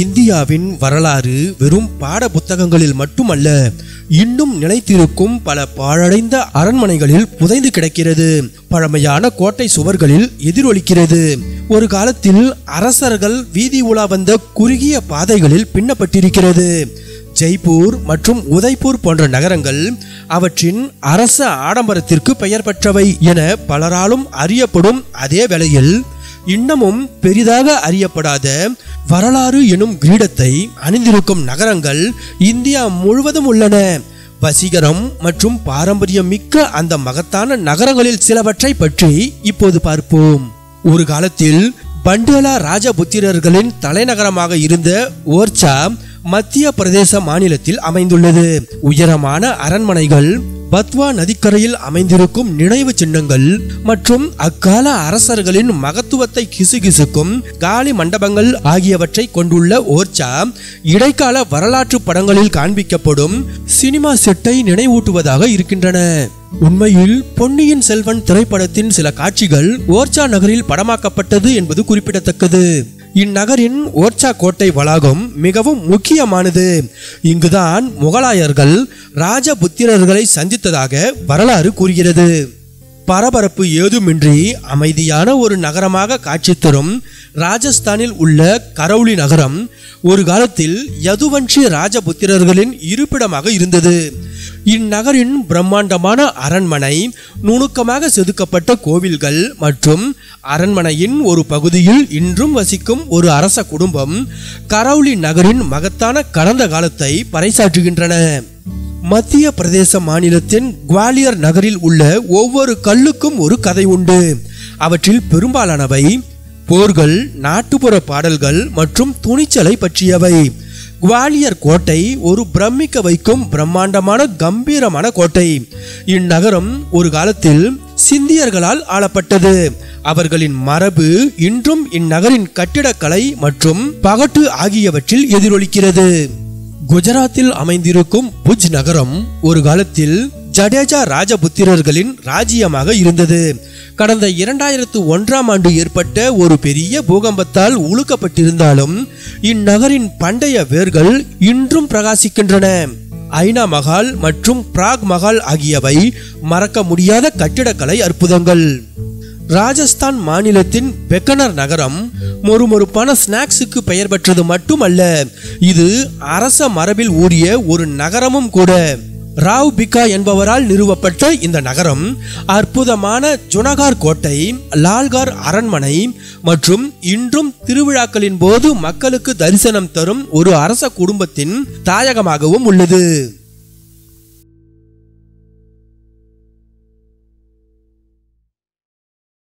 இந்தியாவின் வரலாறு வெறும் பாட புத்தகங்களில் மட்டுமல்ல, இன்னும் நிலைத்திருக்கும் பல பாழடைந்த அரண்மனைகளில் புதைந்து கிடக்கிறது. பழமையான கோட்டை சுவர்களில் எதிரொலிக்கிறது. ஒரு காலத்தில் அரசர்கள் வீதி உலா வந்த குறுகிய பாதைகளில் பின்னப்பட்டிருக்கிறது. ஜெய்ப்பூர் மற்றும் உதய்பூர் போன்ற நகரங்கள் அவற்றின் அரச ஆடம்பரத்திற்கு பெயர் பெற்றவை என பலராலும் அறியப்படும் அதே வேளையில் இன்னமும் பெரிதாக அறியப்படாத வரலாறு எனும் கிரீடத்தை அணிந்திருக்கும் நகரங்கள் இந்தியா முழுவதும் உள்ளன. வசீகரம் மற்றும் பாரம்பரியம் மிக்க அந்த மகத்தான நகரங்களில் சிலவற்றை பற்றி இப்போது பார்ப்போம். ஒரு காலத்தில் பண்டேலா ராஜபுத்திரர்களின் தலைநகரமாக இருந்த ஓர்ச்சா மத்திய பிரதேச மாநிலத்தில் அமைந்துள்ளது. உயரமான அரண்மனைகள், பத்வா நதிக்கரையில் அமைந்திருக்கும் நினைவு சின்னங்கள் மற்றும் அக்கால அரசர்களின் மகத்துவத்தை கிசுகிசுக்கும் காலி மண்டபங்கள் ஆகியவற்றை கொண்டுள்ள ஓர்ச்சா இடைக்கால வரலாற்று படங்களில் காண்பிக்கப்படும் சினிமா செட்டை நினைவூட்டுவதாக இருக்கின்றன. உண்மையில் பொன்னியின் செல்வன் திரைப்படத்தின் சில காட்சிகள் ஓர்ச்சா நகரில் படமாக்கப்பட்டது என்பது குறிப்பிடத்தக்கது. இந்நகரின் ஓர்ச்சா கோட்டை வளாகம் மிகவும் முக்கியமானது. இங்குதான் முகலாயர்கள் ராஜபுத்திரர்களை சந்தித்ததாக வரலாறு கூறுகிறது. பரபரப்பு ஏதுமின்றி அமைதியான ஒரு நகரமாக காட்சி தரும் ராஜஸ்தானில் உள்ள கரௌலி நகரம் ஒரு காலத்தில் யதுவன்ஷி ராஜபுத்திரர்களின் இருப்பிடமாக இருந்தது. இந்நகரின் பிரம்மாண்டமான அரண்மனை, நுணுக்கமாக செதுக்கப்பட்ட கோவில்கள் மற்றும் அரண்மனையின் ஒரு பகுதியில் இன்றும் வசிக்கும் ஒரு அரச குடும்பம் கரௌலி நகரின் மகத்தான கடந்த காலத்தை பறைசாற்றுகின்றன. மத்திய பிரதேச மாநிலத்தின் குவாலியர் நகரில் உள்ள ஒவ்வொரு கல்லுக்கும் ஒரு கதை உண்டு. அவற்றில் பெரும்பாலானவை போர்கள், நாட்டுப்புற பாடல்கள் மற்றும் துணிச்சலை பற்றியவை. குவாலியர் கோட்டை ஒரு பிரமிக்க வைக்கும் பிரம்மாண்டமான கம்பீரமான கோட்டை. இந்நகரம் ஒரு காலத்தில் சிந்தியர்களால் ஆளப்பட்டது. அவர்களின் மரபு இன்றும் இந்நகரின் கட்டிடக்கலை மற்றும் பகட்டு ஆகியவற்றில் எதிரொலிக்கிறது. குஜராத்தில் அமைந்திருக்கும் புஜ் நகரம் ஒரு காலத்தில் ஜடேஜா ராஜபுத்திரர்களின் ராஜ்யமாக இருந்தது. கடந்த 2001ஆம் ஆண்டு ஏற்பட்ட ஒரு பெரிய பூகம்பத்தால் உழுக்கப்பட்டிருந்தாலும் இந்நகரின் பண்டைய வேர்கள் இன்றும் பிரகாசிக்கின்றன. ஐனா மஹால் மற்றும் பிராக் மஹால் ஆகியவை மறக்க முடியாத கட்டிடக்கலை அற்புதங்கள். ராஜஸ்தான் மாநிலத்தின் பெக்கனர் நகரம் மொறுமொறுப்பான ஸ்நாக்ஸுக்கு பெயர் பெற்றது மட்டுமல்ல, இது அரச மரபில் ஊறிய ஒரு நகரமும் கூட. ராவ் பிகா என்பவரால் நிறுவப்பட்ட இந்த நகரம் அற்புதமான ஜுனகார் கோட்டை, லால்கார் அரண்மனை மற்றும் இன்றும் திருவிழாக்களின் போது மக்களுக்கு தரிசனம் தரும் ஒரு அரச குடும்பத்தின் தாயகமாகவும் உள்ளது.